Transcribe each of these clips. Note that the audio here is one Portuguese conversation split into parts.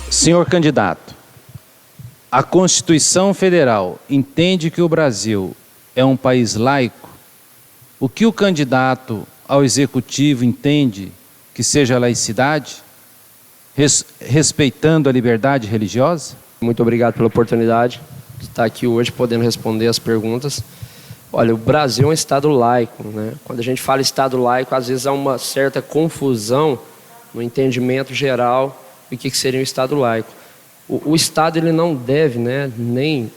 Senhor candidato, a Constituição Federal entende que o Brasil é um país laico? O que o candidato ao Executivo entende que seja laicidade, respeitando a liberdade religiosa? Muito obrigado pela oportunidade de estar aqui hoje podendo responder as perguntas. Olha, o Brasil é um Estado laico, né? Quando a gente fala Estado laico, às vezes há uma certa confusão no entendimento geral do que seria um Estado laico. O Estado ele não deve, né, nem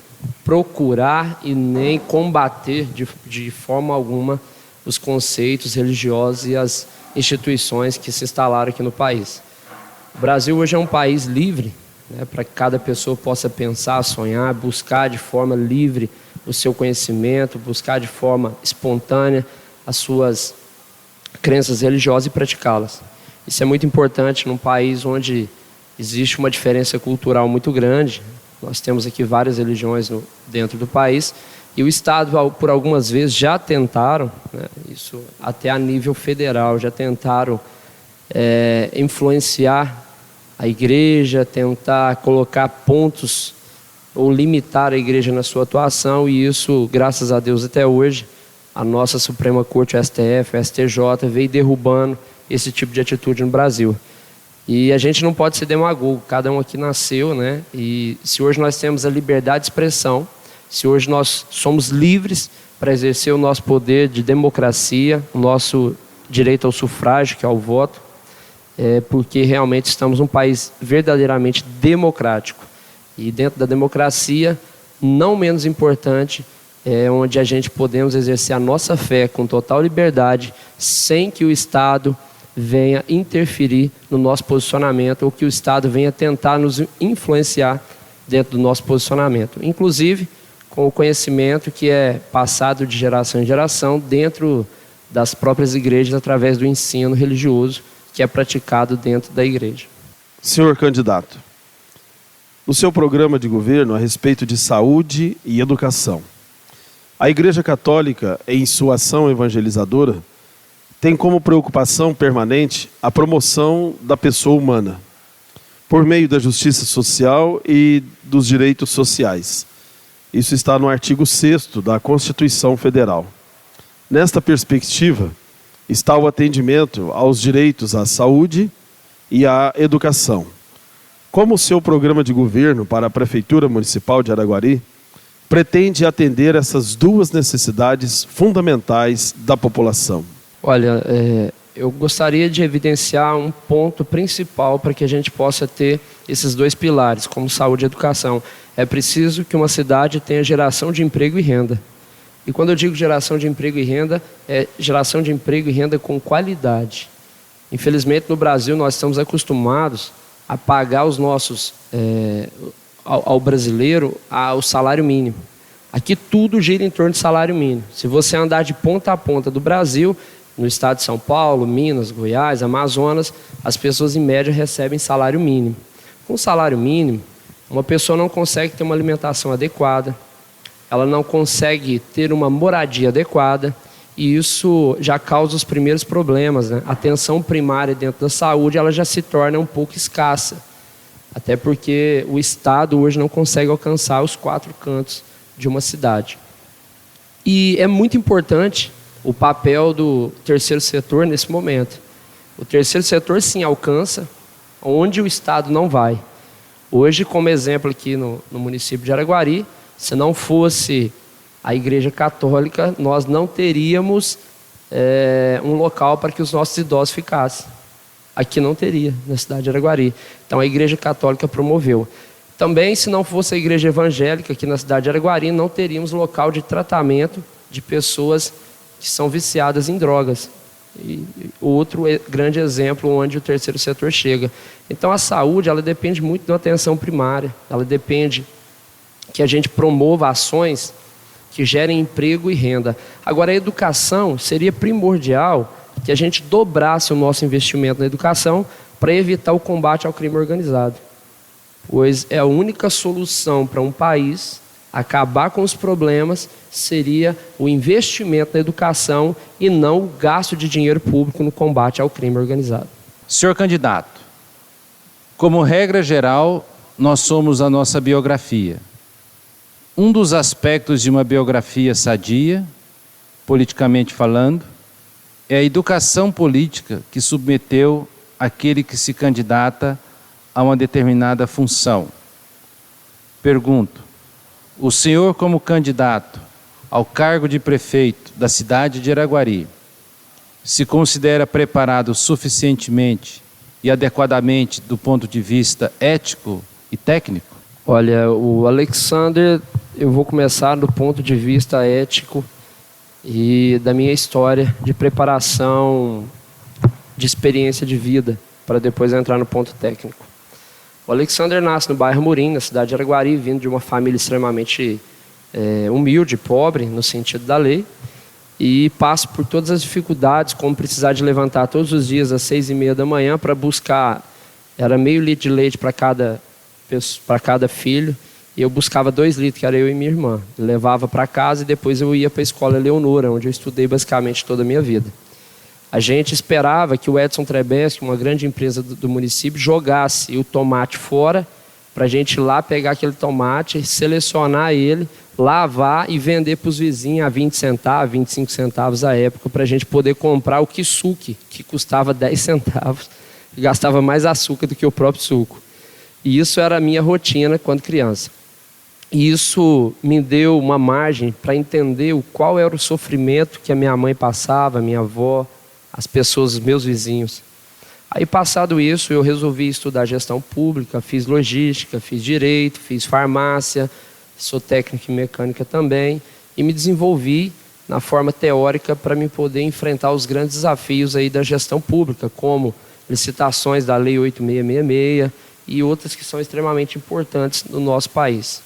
procurar e nem combater de forma alguma os conceitos religiosos e as instituições que se instalaram aqui no país. O Brasil hoje é um país livre, né, para que cada pessoa possa pensar, sonhar, buscar de forma livre o seu conhecimento, buscar de forma espontânea as suas crenças religiosas e praticá-las. Isso é muito importante num país onde existe uma diferença cultural muito grande. Nós temos aqui várias religiões dentro do país e o Estado, por algumas vezes, já tentaram, né, isso até a nível federal, já tentaram influenciar a igreja, tentar colocar pontos ou limitar a igreja na sua atuação, e isso, graças a Deus, até hoje, a nossa Suprema Corte, o STF, o STJ, veio derrubando esse tipo de atitude no Brasil. E a gente não pode ser demagogo, cada um aqui nasceu, né? E se hoje nós temos a liberdade de expressão, se hoje nós somos livres para exercer o nosso poder de democracia, o nosso direito ao sufrágio, que é o voto, porque realmente estamos num país verdadeiramente democrático. E dentro da democracia, não menos importante, é onde a gente podemos exercer a nossa fé com total liberdade, sem que o Estado venha interferir no nosso posicionamento ou que o Estado venha tentar nos influenciar dentro do nosso posicionamento. Inclusive, com o conhecimento que é passado de geração em geração dentro das próprias igrejas através do ensino religioso que é praticado dentro da igreja. Senhor candidato, no seu programa de governo a respeito de saúde e educação, a Igreja Católica, em sua ação evangelizadora, tem como preocupação permanente a promoção da pessoa humana, por meio da justiça social e dos direitos sociais. Isso está no artigo 6º da Constituição Federal. Nesta perspectiva, está o atendimento aos direitos à saúde e à educação. Como o seu programa de governo para a Prefeitura Municipal de Araguari pretende atender essas duas necessidades fundamentais da população? Olha, eu gostaria de evidenciar um ponto principal para que a gente possa ter esses dois pilares, como saúde e educação. É preciso que uma cidade tenha geração de emprego e renda. E quando eu digo geração de emprego e renda, é geração de emprego e renda com qualidade. Infelizmente, no Brasil, nós estamos acostumados a pagar os nossos, ao brasileiro, o salário mínimo. Aqui tudo gira em torno de salário mínimo. Se você andar de ponta a ponta do Brasil, no estado de São Paulo, Minas, Goiás, Amazonas, as pessoas em média recebem salário mínimo. Com salário mínimo, uma pessoa não consegue ter uma alimentação adequada, ela não consegue ter uma moradia adequada, e isso já causa os primeiros problemas, né? A atenção primária dentro da saúde ela já se torna um pouco escassa, até porque o Estado hoje não consegue alcançar os 4 cantos de uma cidade. E é muito importante o papel do terceiro setor nesse momento. O terceiro setor sim alcança onde o Estado não vai. Hoje, como exemplo aqui no município de Araguari, se não fosse a Igreja Católica, nós não teríamos um local para que os nossos idosos ficassem. Aqui não teria, na cidade de Araguari. Então a Igreja Católica promoveu. Também, se não fosse a Igreja Evangélica aqui na cidade de Araguari, não teríamos local de tratamento de pessoas que são viciadas em drogas. E outro grande exemplo onde o terceiro setor chega. Então a saúde ela depende muito da atenção primária, ela depende que a gente promova ações que gerem emprego e renda. Agora a educação seria primordial que a gente dobrasse o nosso investimento na educação para evitar o combate ao crime organizado, pois é a única solução para um país acabar com os problemas seria o investimento na educação e não o gasto de dinheiro público no combate ao crime organizado. Senhor candidato, como regra geral, nós somos a nossa biografia. Um dos aspectos de uma biografia sadia, politicamente falando, é a educação política que submeteu aquele que se candidata a uma determinada função. Pergunto, o senhor como candidato ao cargo de prefeito da cidade de Araguari, se considera preparado suficientemente e adequadamente do ponto de vista ético e técnico? Olha, o Alexander, eu vou começar do ponto de vista ético e da minha história de preparação, de experiência de vida, para depois entrar no ponto técnico. O Alexander nasce no bairro Murim, na cidade de Araguari, vindo de uma família extremamente humilde, pobre, no sentido da lei, e passa por todas as dificuldades, como precisar de levantar todos os dias às 6h30 da manhã para buscar, era meio litro de leite para cada filho, e eu buscava 2 litros, que era eu e minha irmã. Eu levava para casa e depois eu ia para a escola Leonora, onde eu estudei basicamente toda a minha vida. A gente esperava que o Edson Trebeschi, uma grande empresa do município, jogasse o tomate fora, para a gente ir lá pegar aquele tomate, selecionar ele, lavar e vender para os vizinhos a 20 centavos, 25 centavos à época, para a gente poder comprar o kisuke, que custava 10 centavos, e gastava mais açúcar do que o próprio suco. E isso era a minha rotina quando criança. E isso me deu uma margem para entender qual era o sofrimento que a minha mãe passava, a minha avó, as pessoas, os meus vizinhos. Aí, passado isso, eu resolvi estudar gestão pública, fiz logística, fiz direito, fiz farmácia, sou técnico em mecânica também, e me desenvolvi na forma teórica para me poder enfrentar os grandes desafios aí da gestão pública, como licitações da Lei 8666 e outras que são extremamente importantes no nosso país.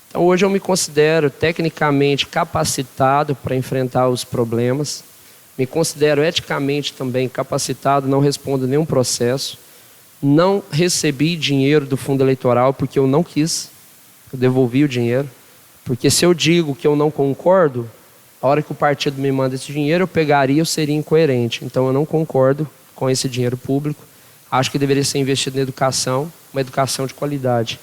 Então, hoje eu me considero tecnicamente capacitado para enfrentar os problemas, me considero eticamente também capacitado, não respondo nenhum processo, não recebi dinheiro do fundo eleitoral porque eu não quis, eu devolvi o dinheiro, porque se eu digo que eu não concordo, a hora que o partido me manda esse dinheiro, eu pegaria, eu seria incoerente. Então eu não concordo com esse dinheiro público, acho que deveria ser investido na educação, uma educação de qualidade.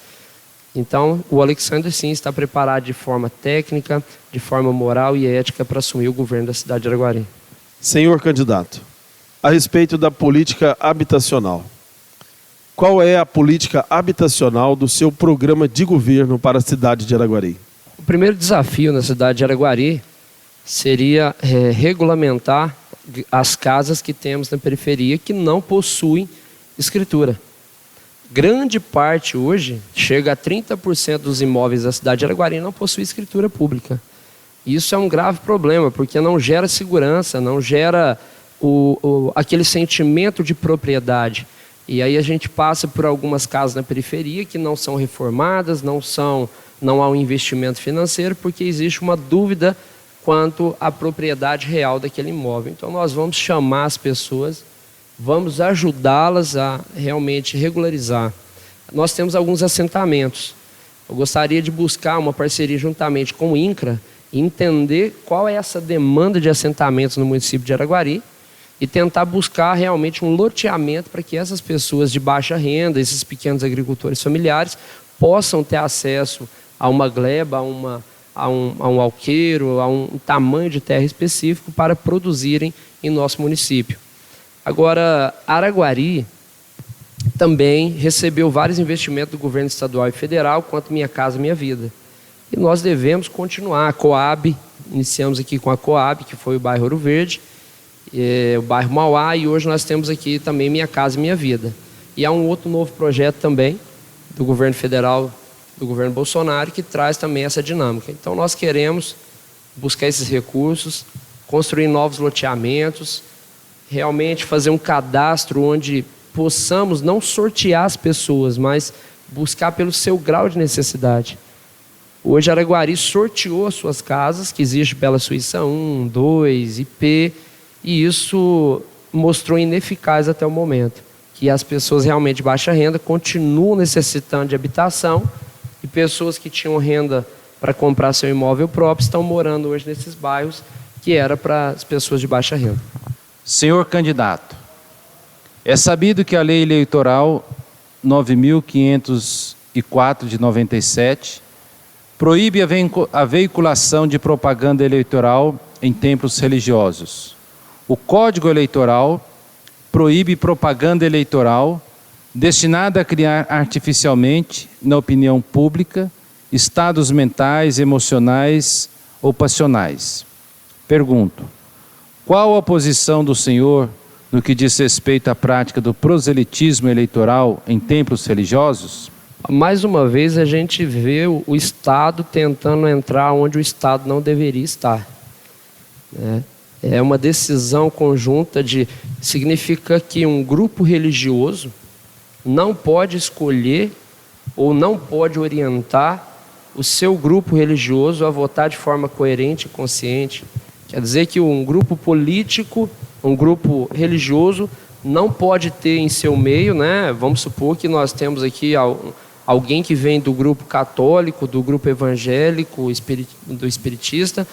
Então o Alexander sim está preparado de forma técnica, de forma moral e ética para assumir o governo da cidade de Araguari. Senhor candidato, a respeito da política habitacional, qual é a política habitacional do seu programa de governo para a cidade de Araguari? O primeiro desafio na cidade de Araguari seria regulamentar as casas que temos na periferia que não possuem escritura. Grande parte hoje, chega a 30% dos imóveis da cidade de Araguari não possui escritura pública. Isso é um grave problema, porque não gera segurança, não gera aquele sentimento de propriedade. E aí a gente passa por algumas casas na periferia que não são reformadas, não há um investimento financeiro, porque existe uma dúvida quanto à propriedade real daquele imóvel. Então nós vamos chamar as pessoas, vamos ajudá-las a realmente regularizar. Nós temos alguns assentamentos. Eu gostaria de buscar uma parceria juntamente com o INCRA, entender qual é essa demanda de assentamentos no município de Araguari e tentar buscar realmente um loteamento para que essas pessoas de baixa renda, esses pequenos agricultores familiares, possam ter acesso a uma gleba, a um alqueiro, a um tamanho de terra específico para produzirem em nosso município. Agora, Araguari também recebeu vários investimentos do governo estadual e federal quanto Minha Casa Minha Vida. E nós devemos continuar. A Coab, iniciamos aqui com a Coab, que foi o bairro Ouro Verde, o bairro Mauá, e hoje nós temos aqui também Minha Casa Minha Vida. E há um outro novo projeto também do governo federal, do governo Bolsonaro, que traz também essa dinâmica. Então nós queremos buscar esses recursos, construir novos loteamentos, realmente fazer um cadastro onde possamos não sortear as pessoas, mas buscar pelo seu grau de necessidade. Hoje Araguari sorteou as suas casas, que existe pela Suíça 1, 2, IP, e isso mostrou ineficaz até o momento, que as pessoas realmente de baixa renda continuam necessitando de habitação e pessoas que tinham renda para comprar seu imóvel próprio estão morando hoje nesses bairros que era para as pessoas de baixa renda. Senhor candidato, É sabido que a Lei Eleitoral 9.504 de 97 proíbe a veiculação de propaganda eleitoral em templos religiosos. O Código Eleitoral proíbe propaganda eleitoral destinada a criar artificialmente, na opinião pública, estados mentais, emocionais ou passionais. Pergunto: qual a posição do senhor no que diz respeito à prática do proselitismo eleitoral em templos religiosos? Mais uma vez a gente vê o Estado tentando entrar onde o Estado não deveria estar, né? É uma decisão conjunta significa que um grupo religioso não pode escolher ou não pode orientar o seu grupo religioso a votar de forma coerente e consciente. Quer dizer que um grupo político, um grupo religioso não pode ter em seu meio, né? Vamos supor que nós temos aqui alguém que vem do grupo católico, do grupo evangélico, do espiritista,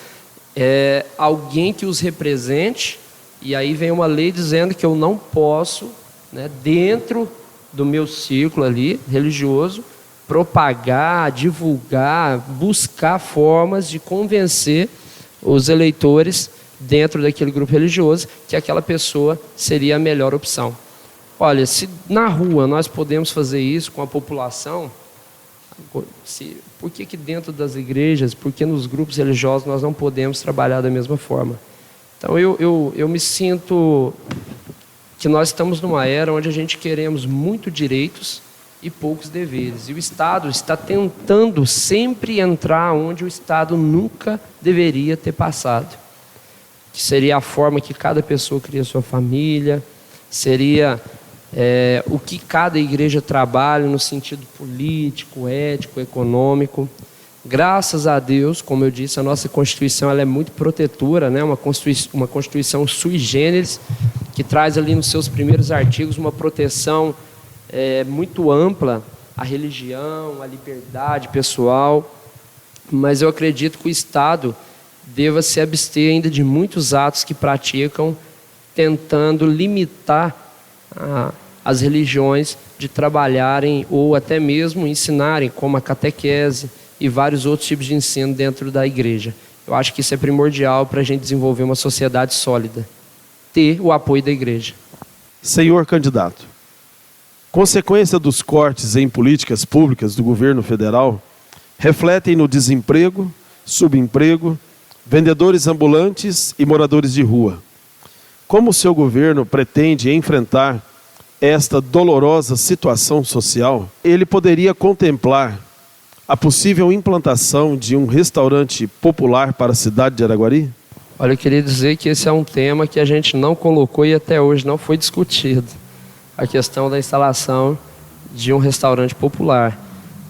alguém que os represente, e aí vem uma lei dizendo que eu não posso, né, dentro do meu círculo ali religioso, propagar, divulgar, buscar formas de convencer os eleitores dentro daquele grupo religioso que aquela pessoa seria a melhor opção. Olha, se na rua nós podemos fazer isso com a população, por que dentro das igrejas, por que nos grupos religiosos nós não podemos trabalhar da mesma forma? Então eu me sinto que nós estamos numa era onde a gente queremos muito direitos e poucos deveres. E o Estado está tentando sempre entrar onde o Estado nunca deveria ter passado. Que seria a forma que cada pessoa cria sua família, seria o que cada igreja trabalha no sentido político, ético, econômico. Graças a Deus, como eu disse, a nossa Constituição ela é muito protetora, né? Uma Constituição sui generis, que traz ali nos seus primeiros artigos uma proteção muito ampla à religião, à liberdade pessoal, mas eu acredito que o Estado deva se abster ainda de muitos atos que praticam, tentando limitar as religiões de trabalharem ou até mesmo ensinarem, como a catequese e vários outros tipos de ensino dentro da igreja. Eu acho que isso é primordial para a gente desenvolver uma sociedade sólida, ter o apoio da igreja. Senhor candidato, consequência dos cortes em políticas públicas do governo federal refletem no desemprego, subemprego, vendedores ambulantes e moradores de rua. Como o seu governo pretende enfrentar esta dolorosa situação social? Ele poderia contemplar a possível implantação de um restaurante popular para a cidade de Araguari? Olha, eu queria dizer que esse é um tema que a gente não colocou e até hoje não foi discutido. A questão da instalação de um restaurante popular.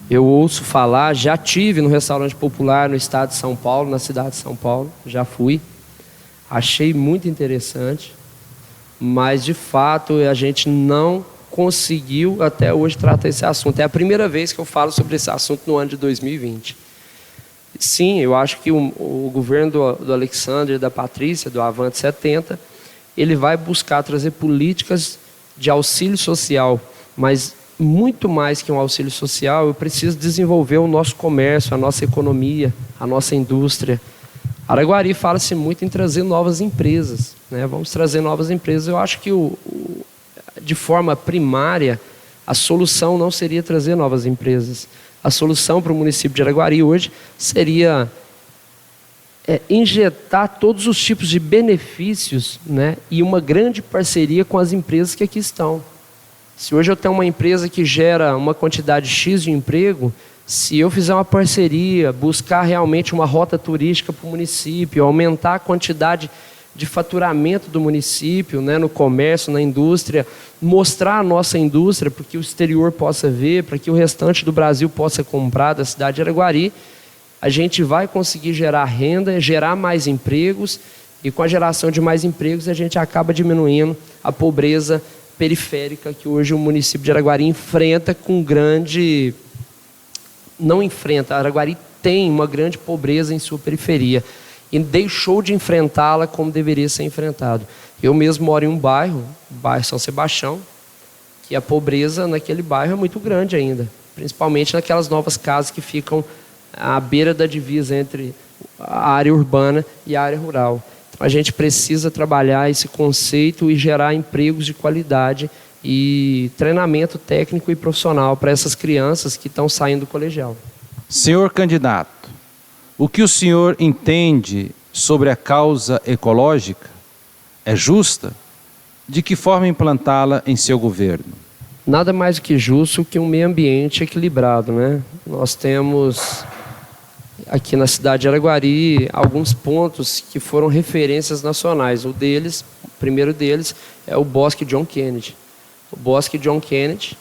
Eu ouço falar, já tive no restaurante popular no estado de São Paulo, na cidade de São Paulo, já fui. Achei muito interessante, mas de fato a gente não conseguiu até hoje tratar esse assunto. É a primeira vez que eu falo sobre esse assunto no ano de 2020. Sim, eu acho que o governo do Alexandre e da Patrícia, do Avante 70, ele vai buscar trazer políticas de auxílio social, mas muito mais que um auxílio social, eu preciso desenvolver o nosso comércio, a nossa economia, a nossa indústria. Araguari fala-se muito em trazer novas empresas, né? Vamos trazer novas empresas. Eu acho que de forma primária, a solução não seria trazer novas empresas. A solução para o município de Araguari hoje seria injetar todos os tipos de benefícios, né, e uma grande parceria com as empresas que aqui estão. Se hoje eu tenho uma empresa que gera uma quantidade X de emprego, se eu fizer uma parceria, buscar realmente uma rota turística para o município, aumentar a quantidade de faturamento do município, né, no comércio, na indústria, mostrar a nossa indústria para que o exterior possa ver, para que o restante do Brasil possa comprar da cidade de Araguari, a gente vai conseguir gerar renda, gerar mais empregos, e com a geração de mais empregos a gente acaba diminuindo a pobreza periférica que hoje o município de Araguari enfrenta com grande... Não enfrenta, Araguari tem uma grande pobreza em sua periferia e deixou de enfrentá-la como deveria ser enfrentado. Eu mesmo moro em um bairro, o bairro São Sebastião, que a pobreza naquele bairro é muito grande ainda, principalmente naquelas novas casas que ficam à beira da divisa entre a área urbana e a área rural. Então, a gente precisa trabalhar esse conceito e gerar empregos de qualidade e treinamento técnico e profissional para essas crianças que estão saindo do colegial. Senhor candidato, o que o senhor entende sobre a causa ecológica? É justa? De que forma implantá-la em seu governo? Nada mais do que justo que um meio ambiente equilibrado, né? Nós temos aqui na cidade de Araguari alguns pontos que foram referências nacionais. O primeiro deles é o Bosque John Kennedy. O Bosque John Kennedy,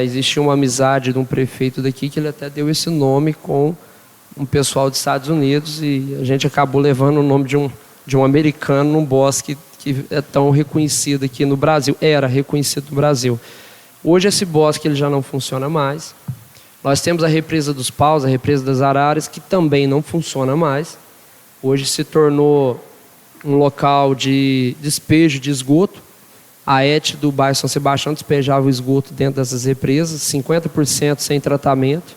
existia uma amizade de um prefeito daqui que ele até deu esse nome com um pessoal dos Estados Unidos e a gente acabou levando o nome de um americano num bosque que é tão reconhecido aqui no Brasil, era reconhecido no Brasil. Hoje esse bosque ele já não funciona mais. Nós temos a represa dos Paus, a represa das Araras, que também não funciona mais. Hoje se tornou um local de despejo de esgoto. A ET do bairro São Sebastião despejava o esgoto dentro dessas represas, 50% sem tratamento.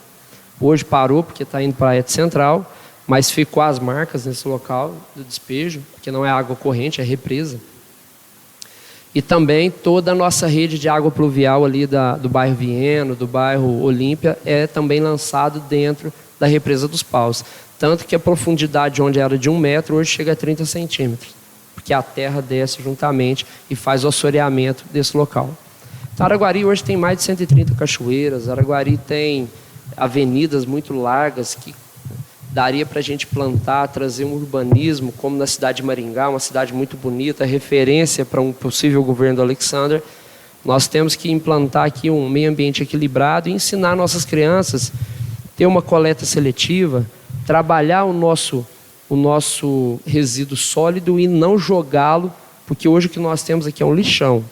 Hoje parou porque está indo para a ET Central, mas ficou as marcas nesse local do despejo, que não é água corrente, é represa. E também toda a nossa rede de água pluvial ali do bairro Vieno, do bairro Olímpia, é também lançado dentro da represa dos Paus. Tanto que a profundidade onde era de 1 metro, hoje chega a 30 centímetros, porque a terra desce juntamente e faz o assoreamento desse local. Então, Araguari hoje tem mais de 130 cachoeiras, Araguari tem avenidas muito largas que daria para a gente plantar, trazer um urbanismo, como na cidade de Maringá, uma cidade muito bonita, referência para um possível governo do Alexander. Nós temos que implantar aqui um meio ambiente equilibrado e ensinar nossas crianças a ter uma coleta seletiva, trabalhar o nosso resíduo sólido e não jogá-lo, porque hoje o que nós temos aqui é um lixão.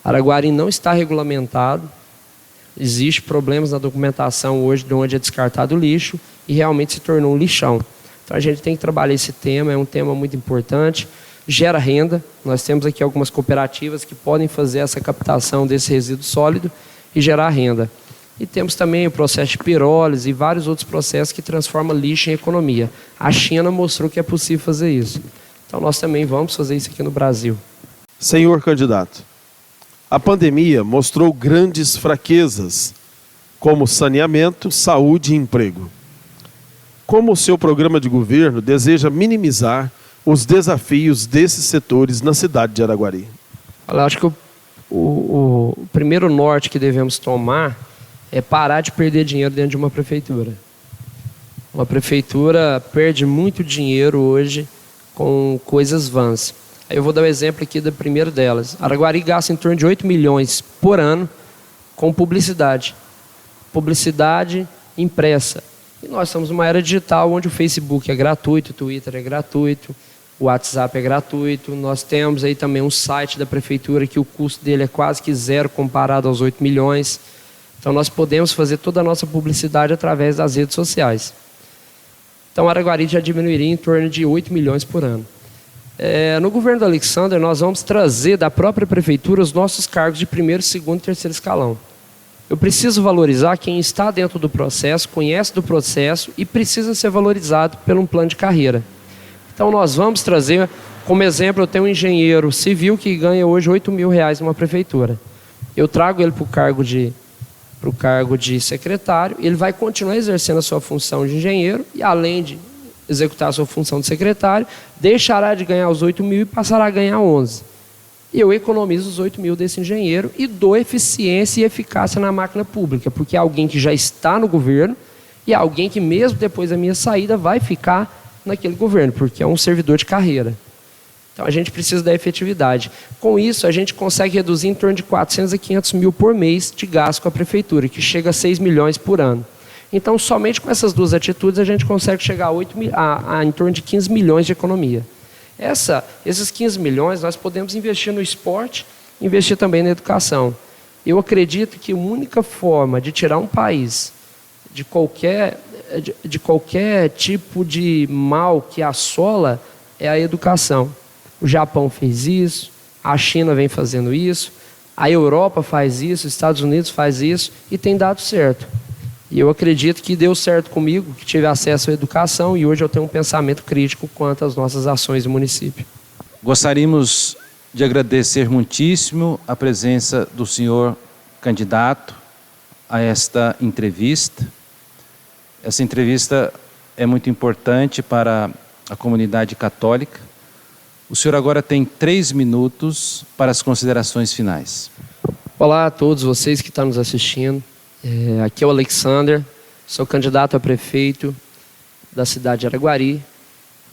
Araguari não está regulamentado, existem problemas na documentação hoje de onde é descartado o lixo e realmente se tornou um lixão. Então a gente tem que trabalhar esse tema, é um tema muito importante, gera renda. Nós temos aqui algumas cooperativas que podem fazer essa captação desse resíduo sólido e gerar renda. E temos também o processo de pirólise e vários outros processos que transformam lixo em economia. A China mostrou que é possível fazer isso. Então nós também vamos fazer isso aqui no Brasil. Senhor candidato, a pandemia mostrou grandes fraquezas, como saneamento, saúde e emprego. Como o seu programa de governo deseja minimizar os desafios desses setores na cidade de Araguari? Eu acho que o primeiro norte que devemos tomar é parar de perder dinheiro dentro de uma prefeitura. Uma prefeitura perde muito dinheiro hoje com coisas vãs. Eu vou dar um exemplo aqui da primeira delas. Araguari gasta em torno de 8 milhões por ano com publicidade. Publicidade impressa. E nós estamos numa era digital onde o Facebook é gratuito, o Twitter é gratuito, o WhatsApp é gratuito. Nós temos aí também um site da prefeitura que o custo dele é quase que zero comparado aos 8 milhões. Então nós podemos fazer toda a nossa publicidade através das redes sociais. Então Araguari já diminuiria em torno de 8 milhões por ano. No governo do Alexander, nós vamos trazer da própria prefeitura os nossos cargos de primeiro, segundo e terceiro escalão. Eu preciso valorizar quem está dentro do processo, conhece do processo e precisa ser valorizado por um plano de carreira. Então nós vamos trazer, como exemplo, eu tenho um engenheiro civil que ganha hoje R$8 mil numa prefeitura. Eu trago ele para o cargo de secretário, ele vai continuar exercendo a sua função de engenheiro e além de executar a sua função de secretário, deixará de ganhar os 8 mil e passará a ganhar 11. E eu economizo os 8 mil desse engenheiro e dou eficiência e eficácia na máquina pública, porque é alguém que já está no governo e é alguém que mesmo depois da minha saída vai ficar naquele governo, porque é um servidor de carreira. Então a gente precisa da efetividade. Com isso a gente consegue reduzir em torno de 400 a 500 mil por mês de gasto com a prefeitura, que chega a 6 milhões por ano. Então, somente com essas duas atitudes, a gente consegue chegar a em torno de 15 milhões de economia. Esses 15 milhões, nós podemos investir no esporte, investir também na educação. Eu acredito que a única forma de tirar um país de qualquer tipo de mal que assola é a educação. O Japão fez isso, a China vem fazendo isso, A Europa faz isso, os Estados Unidos faz isso e tem dado certo. E eu acredito que deu certo comigo, que tive acesso à educação e hoje eu tenho um pensamento crítico quanto às nossas ações do município. Gostaríamos de agradecer muitíssimo a presença do senhor candidato a esta entrevista. Essa entrevista é muito importante para a comunidade católica. O senhor agora tem 3 minutos para as considerações finais. Olá a todos vocês que estão nos assistindo. Aqui é o Alexander, sou candidato a prefeito da cidade de Araguari,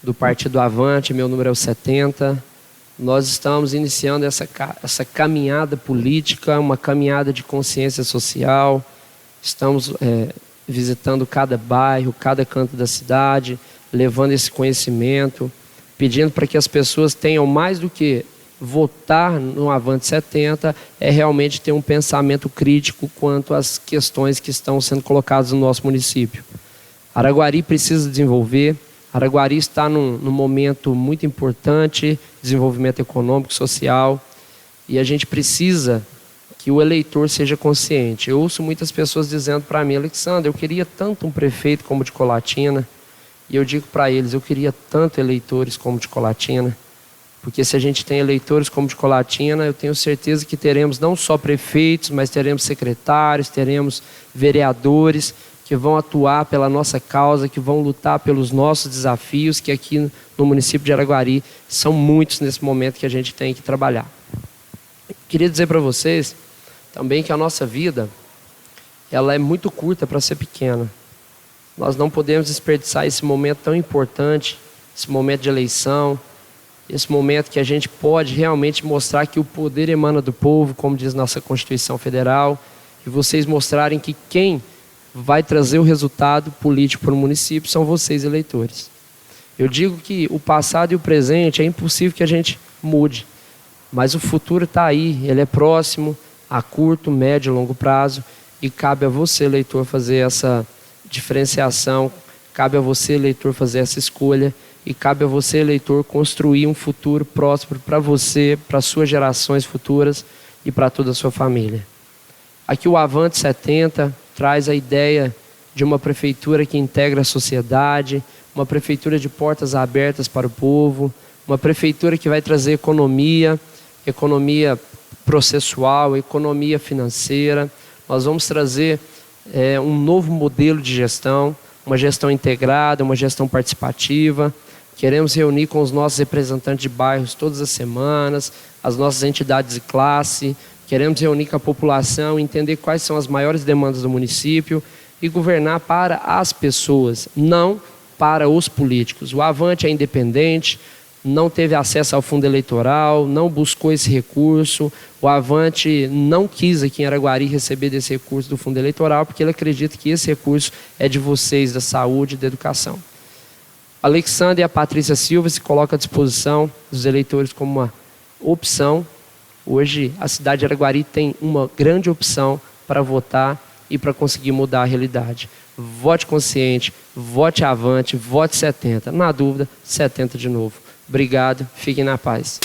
do Partido Avante, meu número é o 70. Nós estamos iniciando essa caminhada política, uma caminhada de consciência social. Estamos visitando cada bairro, cada canto da cidade, levando esse conhecimento, pedindo para que as pessoas tenham mais do que votar no Avante 70, é realmente ter um pensamento crítico quanto às questões que estão sendo colocadas no nosso município. Araguari precisa desenvolver, Araguari está num momento muito importante, desenvolvimento econômico, social, e a gente precisa que o eleitor seja consciente. Eu ouço muitas pessoas dizendo para mim, Alexandre, eu queria tanto um prefeito como de Colatina, e eu digo para eles, eu queria tanto eleitores como de Colatina, porque se a gente tem eleitores como de Colatina, eu tenho certeza que teremos não só prefeitos, mas teremos secretários, teremos vereadores que vão atuar pela nossa causa, que vão lutar pelos nossos desafios, que aqui no município de Araguari são muitos nesse momento que a gente tem que trabalhar. Queria dizer para vocês também que a nossa vida, ela é muito curta para ser pequena. Nós não podemos desperdiçar esse momento tão importante, esse momento de eleição, esse momento que a gente pode realmente mostrar que o poder emana do povo, como diz nossa Constituição Federal, e vocês mostrarem que quem vai trazer o resultado político para o município são vocês, eleitores. Eu digo que o passado e o presente é impossível que a gente mude, mas o futuro está aí, ele é próximo, a curto, médio e longo prazo, e cabe a você, eleitor, fazer essa diferenciação, cabe a você, eleitor, fazer essa escolha, e cabe a você, eleitor, construir um futuro próspero para você, para suas gerações futuras e para toda a sua família. Aqui o Avante 70 traz a ideia de uma prefeitura que integra a sociedade, uma prefeitura de portas abertas para o povo, uma prefeitura que vai trazer economia processual, economia financeira. Nós vamos trazer um novo modelo de gestão, uma gestão integrada, uma gestão participativa. Queremos reunir com os nossos representantes de bairros todas as semanas, as nossas entidades de classe. Queremos reunir com a população, entender quais são as maiores demandas do município e governar para as pessoas, não para os políticos. O Avante é independente, não teve acesso ao fundo eleitoral, não buscou esse recurso. O Avante não quis aqui em Araguari receber desse recurso do fundo eleitoral, porque ele acredita que esse recurso é de vocês, da saúde e da educação. Alexandre e a Patrícia Silva se colocam à disposição dos eleitores como uma opção. Hoje a cidade de Araguari tem uma grande opção para votar e para conseguir mudar a realidade. Vote consciente, vote Avante, vote 70. Na dúvida, 70 de novo. Obrigado, fiquem na paz.